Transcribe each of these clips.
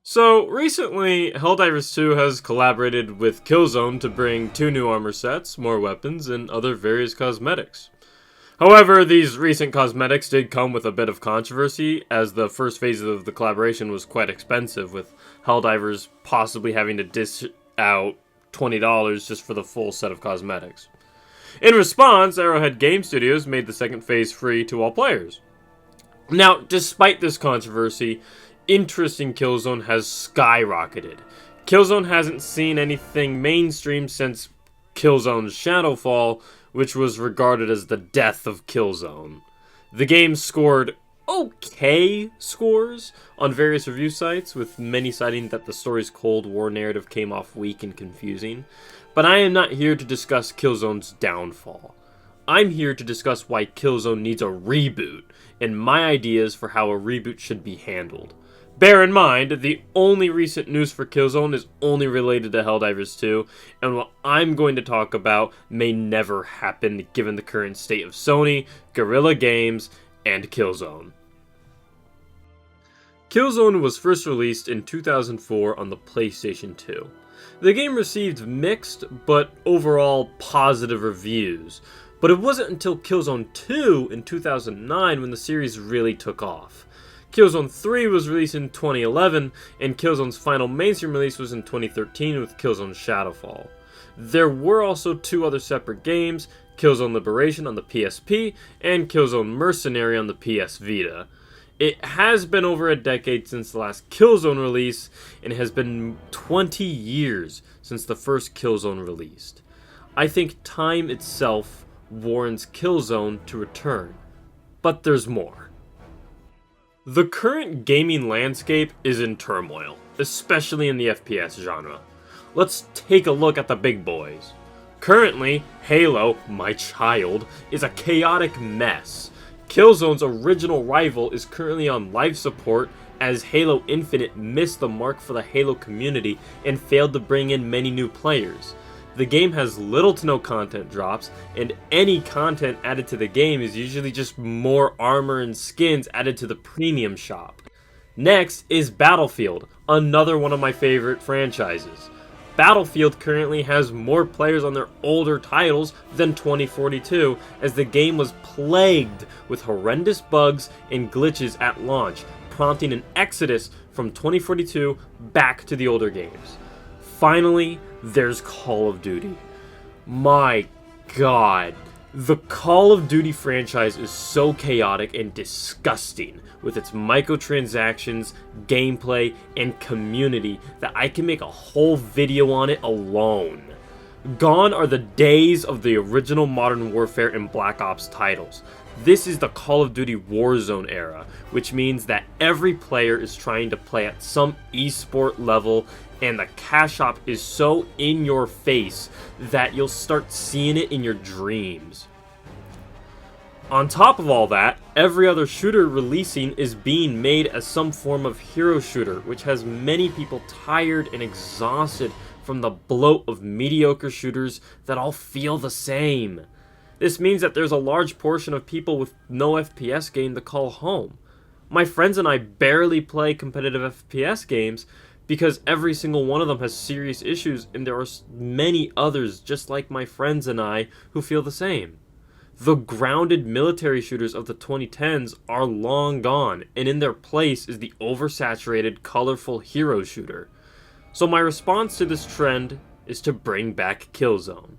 So, recently, Helldivers 2 has collaborated with Killzone to bring 2 new armor sets, more weapons, and other various cosmetics. However, these recent cosmetics did come with a bit of controversy, as the first phase of the collaboration was quite expensive, with Helldivers possibly having to dish out $20 just for the full set of cosmetics. In response, Arrowhead Game Studios made the second phase free to all players. Now, despite this controversy, interest in Killzone has skyrocketed. Killzone hasn't seen anything mainstream since Killzone's Shadowfall, which was regarded as the death of Killzone. The game scored okay scores on various review sites, with many citing that the story's Cold War narrative came off weak and confusing. But I am not here to discuss Killzone's downfall. I'm here to discuss why Killzone needs a reboot, and my ideas for how a reboot should be handled. Bear in mind, the only recent news for Killzone is only related to Helldivers 2, and what I'm going to talk about may never happen given the current state of Sony, Guerrilla Games, and Killzone. Killzone was first released in 2004 on the PlayStation 2. The game received mixed, but overall positive reviews, but it wasn't until Killzone 2 in 2009 when the series really took off. Killzone 3 was released in 2011, and Killzone's final mainstream release was in 2013 with Killzone Shadowfall. There were also 2 other separate games, Killzone Liberation on the PSP, and Killzone Mercenary on the PS Vita. It has been over a decade since the last Killzone release, and it has been 20 years since the first Killzone released. I think time itself warrants Killzone to return. But there's more. The current gaming landscape is in turmoil, especially in the FPS genre. Let's take a look at the big boys. Currently, Halo, my child, is a chaotic mess. Killzone's original rival is currently on life support, as Halo Infinite missed the mark for the Halo community and failed to bring in many new players. The game has little to no content drops, and any content added to the game is usually just more armor and skins added to the premium shop. Next is Battlefield, another one of my favorite franchises. Battlefield currently has more players on their older titles than 2042, as the game was plagued with horrendous bugs and glitches at launch, prompting an exodus from 2042 back to the older games. Finally, there's Call of Duty. My god, the Call of Duty franchise is so chaotic and disgusting with its microtransactions, gameplay, and community that I can make a whole video on it alone. Gone are the days of the original Modern Warfare and Black Ops titles. This is the Call of Duty Warzone era, which means that every player is trying to play at some esport level, and the cash shop is so in your face that you'll start seeing it in your dreams. On top of all that, every other shooter releasing is being made as some form of hero shooter, which has many people tired and exhausted from the bloat of mediocre shooters that all feel the same. This means that there's a large portion of people with no FPS game to call home. My friends and I barely play competitive FPS games because every single one of them has serious issues, and there are many others just like my friends and I who feel the same. The grounded military shooters of the 2010s are long gone, and in their place is the oversaturated, colorful hero shooter. So my response to this trend is to bring back Killzone.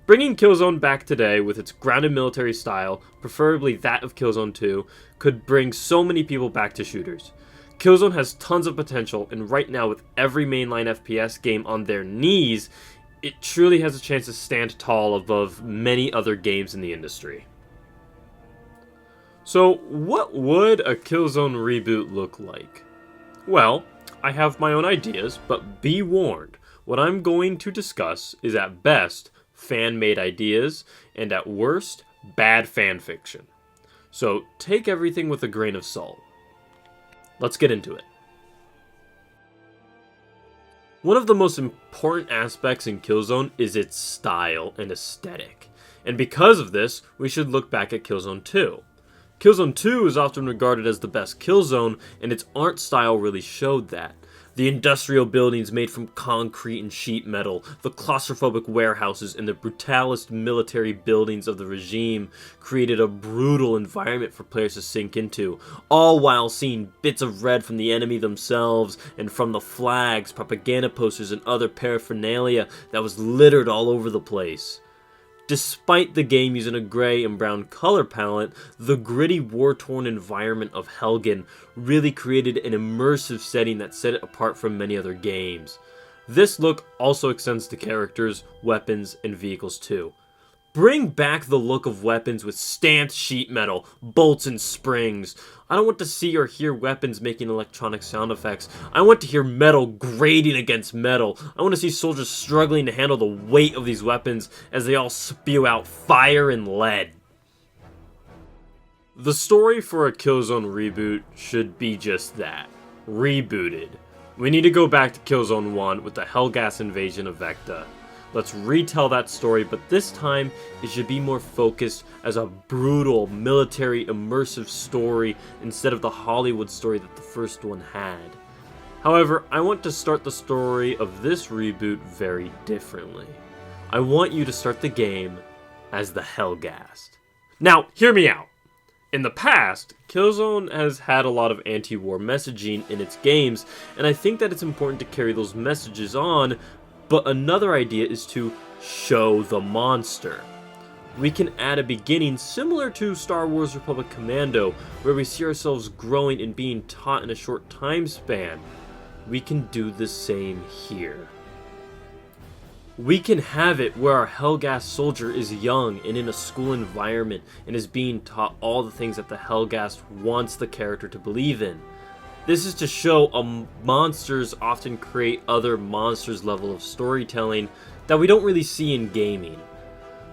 Bringing Killzone back today with its grounded military style, preferably that of Killzone 2, could bring so many people back to shooters. Killzone has tons of potential, and right now with every mainline FPS game on their knees, it truly has a chance to stand tall above many other games in the industry. So what would a Killzone reboot look like? Well, I have my own ideas, but be warned, what I'm going to discuss is at best fan-made ideas, and at worst, bad fanfiction. So take everything with a grain of salt. Let's get into it. One of the most important aspects in Killzone is its style and aesthetic, and because of this, we should look back at Killzone 2. Killzone 2 is often regarded as the best Killzone, and its art style really showed that. The industrial buildings made from concrete and sheet metal, the claustrophobic warehouses, and the brutalist military buildings of the regime created a brutal environment for players to sink into, all while seeing bits of red from the enemy themselves and from the flags, propaganda posters, and other paraphernalia that was littered all over the place. Despite the game using a gray and brown color palette, the gritty, war-torn environment of Helgen really created an immersive setting that set it apart from many other games. This look also extends to characters, weapons, and vehicles too. Bring back the look of weapons with stamped sheet metal, bolts, and springs. I don't want to see or hear weapons making electronic sound effects. I want to hear metal grating against metal. I want to see soldiers struggling to handle the weight of these weapons as they all spew out fire and lead. The story for a Killzone reboot should be just that. Rebooted. We need to go back to Killzone 1 with the Hellgas invasion of Vecta. Let's retell that story, but this time it should be more focused as a brutal, military, immersive story instead of the Hollywood story that the first one had. However, I want to start the story of this reboot very differently. I want you to start the game as the Hellgast. Now, hear me out. In the past, Killzone has had a lot of anti-war messaging in its games, and I think that it's important to carry those messages on. But another idea is to show the monster. We can add a beginning similar to Star Wars Republic Commando, where we see ourselves growing and being taught in a short time span. We can do the same here. We can have it where our Hellgas soldier is young and in a school environment and is being taught all the things that the Hellgas wants the character to believe in. This is to show monsters often create other monsters level of storytelling that we don't really see in gaming.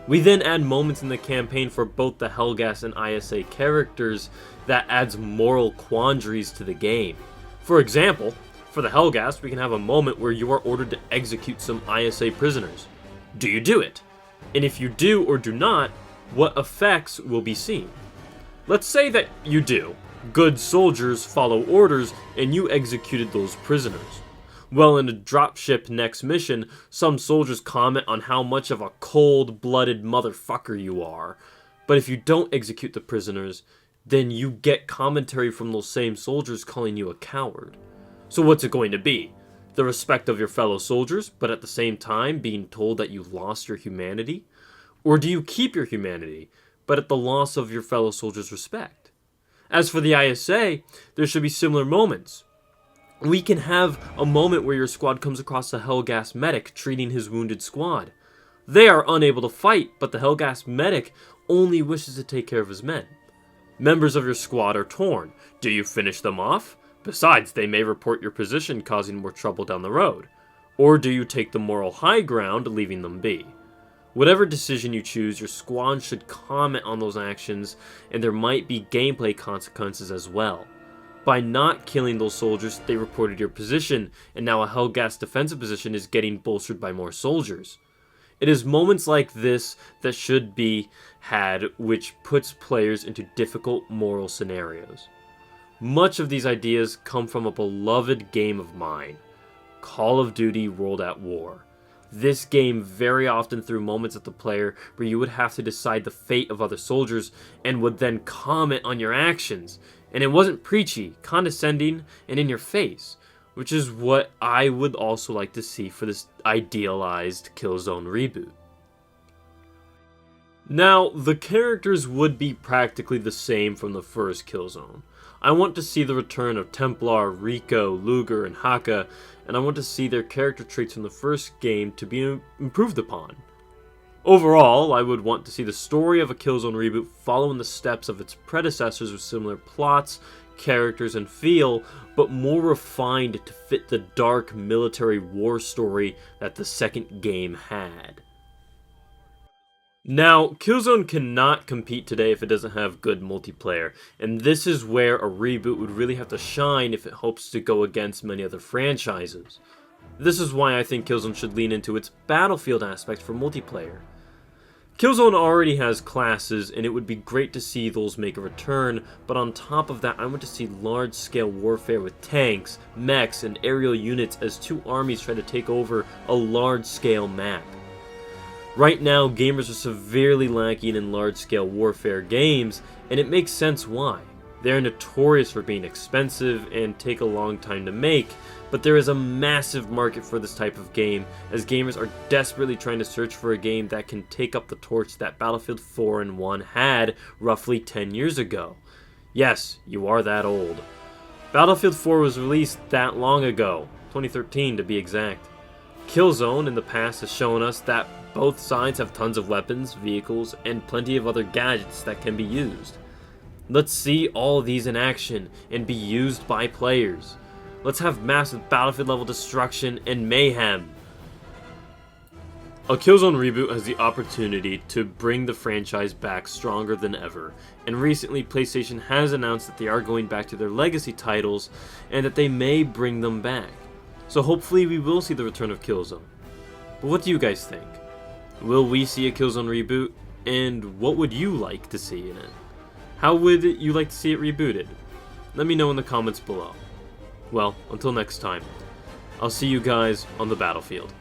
We then add moments in the campaign for both the Hellgas and ISA characters that adds moral quandaries to the game. For example, for the Hellgas, we can have a moment where you are ordered to execute some ISA prisoners. Do you do it? And if you do or do not, what effects will be seen? Let's say that you do. Good soldiers follow orders and you executed those prisoners. Well, in a dropship next mission, some soldiers comment on how much of a cold-blooded motherfucker you are. But if you don't execute the prisoners, then you get commentary from those same soldiers calling you a coward. So what's it going to be? The respect of your fellow soldiers, but at the same time being told that you lost your humanity? Or do you keep your humanity, but at the loss of your fellow soldiers' respect? As for the ISA, there should be similar moments. We can have a moment where your squad comes across a Hellgas medic treating his wounded squad. They are unable to fight, but the Hellgas medic only wishes to take care of his men. Members of your squad are torn. Do you finish them off? Besides, they may report your position, causing more trouble down the road. Or do you take the moral high ground, leaving them be? Whatever decision you choose, your squad should comment on those actions, and there might be gameplay consequences as well. By not killing those soldiers, they reported your position, and now a Hellgas defensive position is getting bolstered by more soldiers. It is moments like this that should be had, which puts players into difficult moral scenarios. Much of these ideas come from a beloved game of mine, Call of Duty World at War. This game very often threw moments at the player where you would have to decide the fate of other soldiers and would then comment on your actions. And it wasn't preachy, condescending, and in your face, which is what I would also like to see for this idealized Killzone reboot. Now, the characters would be practically the same from the first Killzone. I want to see the return of Templar, Rico, Luger, and Haka, and I want to see their character traits from the first game to be improved upon. Overall, I would want to see the story of a Killzone reboot follow in the steps of its predecessors with similar plots, characters, and feel, but more refined to fit the dark military war story that the second game had. Now, Killzone cannot compete today if it doesn't have good multiplayer, and this is where a reboot would really have to shine if it hopes to go against many other franchises. This is why I think Killzone should lean into its Battlefield aspect for multiplayer. Killzone already has classes, and it would be great to see those make a return, but on top of that, I want to see large-scale warfare with tanks, mechs, and aerial units as two armies try to take over a large-scale map. Right now, gamers are severely lacking in large-scale warfare games, and it makes sense why. They're notorious for being expensive and take a long time to make, but there is a massive market for this type of game, as gamers are desperately trying to search for a game that can take up the torch that Battlefield 4 and 1 had roughly 10 years ago. Yes, you are that old. Battlefield 4 was released that long ago, 2013 to be exact. Killzone in the past has shown us that both sides have tons of weapons, vehicles, and plenty of other gadgets that can be used. Let's see all these in action and be used by players. Let's have massive Battlefield level destruction and mayhem. A Killzone reboot has the opportunity to bring the franchise back stronger than ever, and recently PlayStation has announced that they are going back to their legacy titles and that they may bring them back. So hopefully we will see the return of Killzone. But what do you guys think? Will we see a Killzone reboot, and what would you like to see in it? How would you like to see it rebooted? Let me know in the comments below. Well, until next time, I'll see you guys on the battlefield.